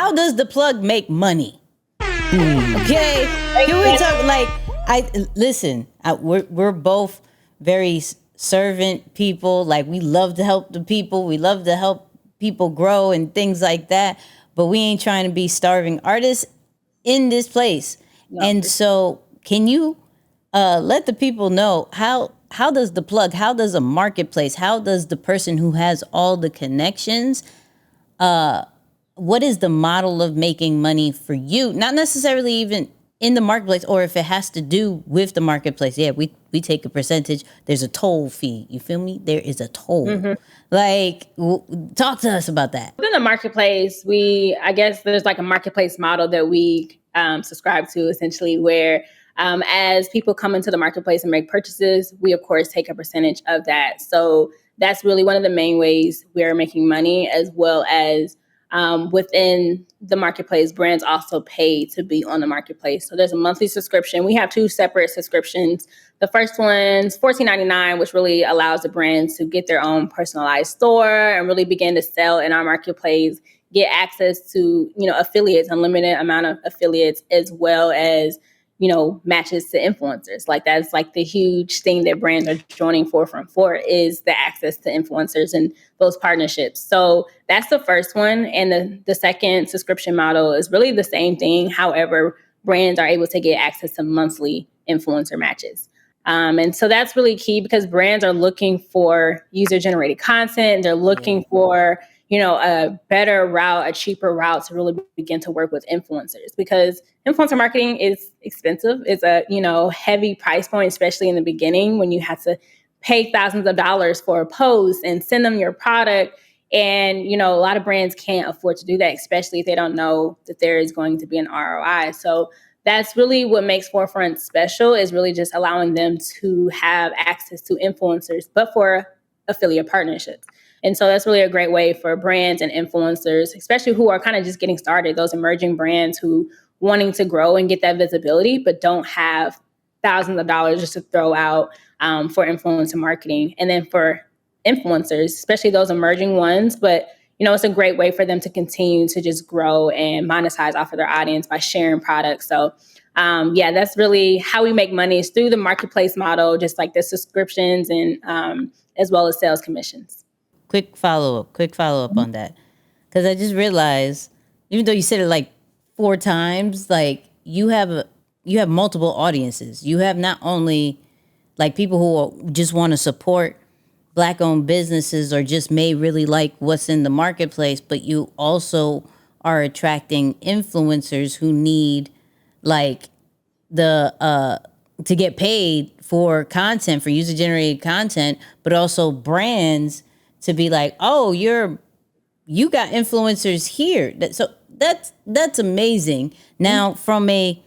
how does the plug make money? Okay, can we talk like we're both very servant people. Like we love to help the people. We love to help people grow and things like that. But we ain't trying to be starving artists in this place. No. And so, can you let the people know how does the plug, how does a marketplace, how does the person who has all the connections, what is the model of making money for you? Not necessarily even in the marketplace, or if it has to do with the marketplace. Yeah, we take a percentage. There's a toll fee. You feel me? There is a toll. Like, talk to us about that. Within the marketplace, I guess there's like a marketplace model that we subscribe to, essentially, where as people come into the marketplace and make purchases, we of course take a percentage of that. So that's really one of the main ways we're making money, as well as within the marketplace, brands also pay to be on the marketplace. So there's a monthly subscription. We have two separate subscriptions. The first one's $14.99, which really allows the brands to get their own personalized store and really begin to sell in our marketplace, get access to, affiliates, unlimited amount of affiliates, as well as, matches to influencers. Like that's like the huge thing that brands are joining forefront for, is the access to influencers and those partnerships. So that's the first one. And the second subscription model is really the same thing. However, brands are able to get access to monthly influencer matches. And so that's really key, because brands are looking for user-generated content. They're looking for, a better route, a cheaper route to really begin to work with influencers, because influencer marketing is expensive. It's a, heavy price point, especially in the beginning when you have to pay thousands of dollars for a post and send them your product. And, a lot of brands can't afford to do that, especially if they don't know that there is going to be an ROI. So that's really what makes Forefront special, is really just allowing them to have access to influencers, but for affiliate partnerships. And so that's really a great way for brands and influencers, especially who are kind of just getting started, those emerging brands who wanting to grow and get that visibility, but don't have thousands of dollars just to throw out for influencer marketing. And then for influencers, especially those emerging ones, but it's a great way for them to continue to just grow and monetize off of their audience by sharing products. So that's really how we make money, is through the marketplace model, just like the subscriptions and as well as sales commissions. Quick follow up on that. Because I just realized, even though you said it like 4 times, like you have multiple audiences. You have not only like people who just want to support Black-owned businesses or just may really like what's in the marketplace, but you also are attracting influencers who need like the to get paid for content, for user-generated content, but also brands to be like, oh, you got influencers here. So that's amazing. Now, from a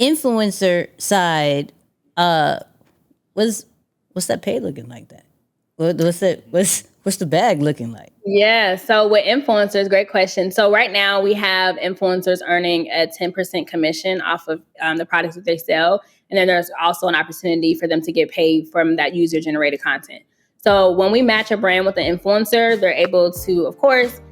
influencer side, what's that pay looking like? That what's the bag looking like? Yeah. So with influencers, great question. So right now we have influencers earning a 10% commission off of the products that they sell. And then there's also an opportunity for them to get paid from that user generated content. So when we match a brand with an influencer, they're able to, of course,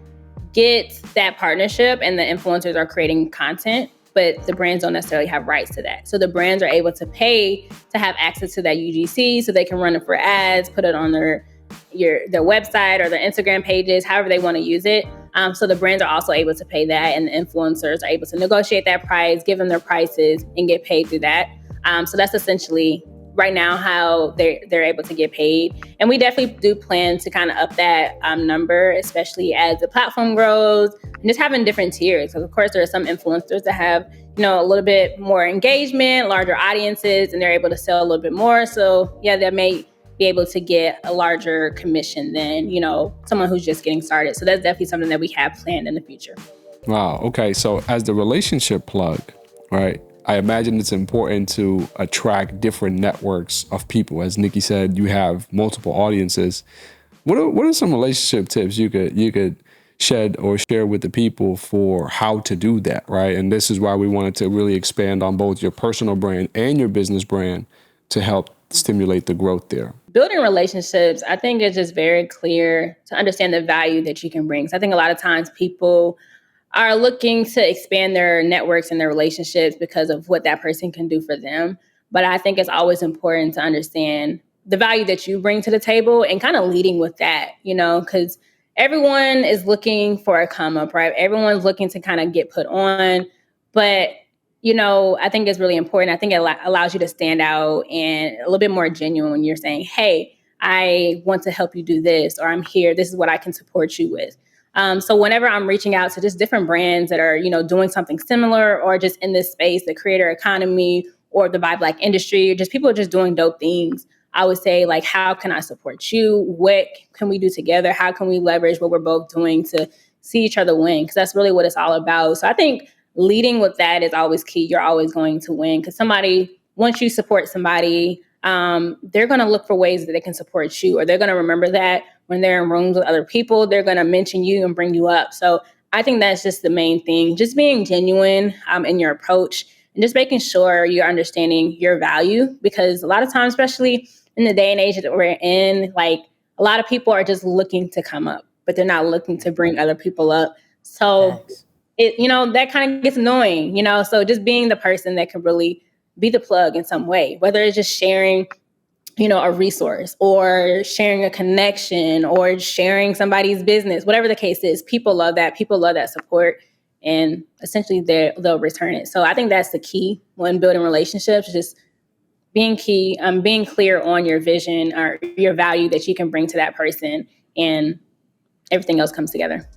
get that partnership, and the influencers are creating content, but the brands don't necessarily have rights to that. So the brands are able to pay to have access to that UGC, so they can run it for ads, put it on their website or their Instagram pages, however they want to use it. So the brands are also able to pay that, and the influencers are able to negotiate that price, give them their prices, and get paid through that. So that's essentially right now how they're able to get paid. And we definitely do plan to kind of up that number, especially as the platform grows, and just having different tiers. Because of course there are some influencers that have, a little bit more engagement, larger audiences, and they're able to sell a little bit more. So yeah, they may be able to get a larger commission than, someone who's just getting started. So that's definitely something that we have planned in the future. Wow. Okay. So as the relationship plug, right? I imagine it's important to attract different networks of people. As Nicky said, you have multiple audiences. What are some relationship tips you could shed or share with the people for how to do that, right? And this is why we wanted to really expand on both your personal brand and your business brand to help stimulate the growth there. Building relationships, I think it's just very clear to understand the value that you can bring. So I think a lot of times people are looking to expand their networks and their relationships because of what that person can do for them. But I think it's always important to understand the value that you bring to the table and kind of leading with that, because everyone is looking for a come up, right? Everyone's looking to kind of get put on. But, I think it's really important. I think it allows you to stand out and a little bit more genuine when you're saying, hey, I want to help you do this, or I'm here. This is what I can support you with. So whenever I'm reaching out to just different brands that are, doing something similar or just in this space, the creator economy or the Buy Black industry, just people just doing dope things, I would say, like, how can I support you? What can we do together? How can we leverage what we're both doing to see each other win? Because that's really what it's all about. So I think leading with that is always key. You're always going to win because once you support somebody, they're going to look for ways that they can support you, or they're going to remember that when they're in rooms with other people, they're going to mention you and bring you up. So I think that's just the main thing, just being genuine in your approach and just making sure you're understanding your value, because a lot of times, especially in the day and age that we're in, like, a lot of people are just looking to come up, but they're not looking to bring other people up. So Facts. that kind of gets annoying, so just being the person that can really be the plug in some way, whether it's just sharing, a resource or sharing a connection or sharing somebody's business, whatever the case is. People love that. People love that support, and essentially they'll return it. So I think that's the key when building relationships, just being clear on your vision or your value that you can bring to that person, and everything else comes together.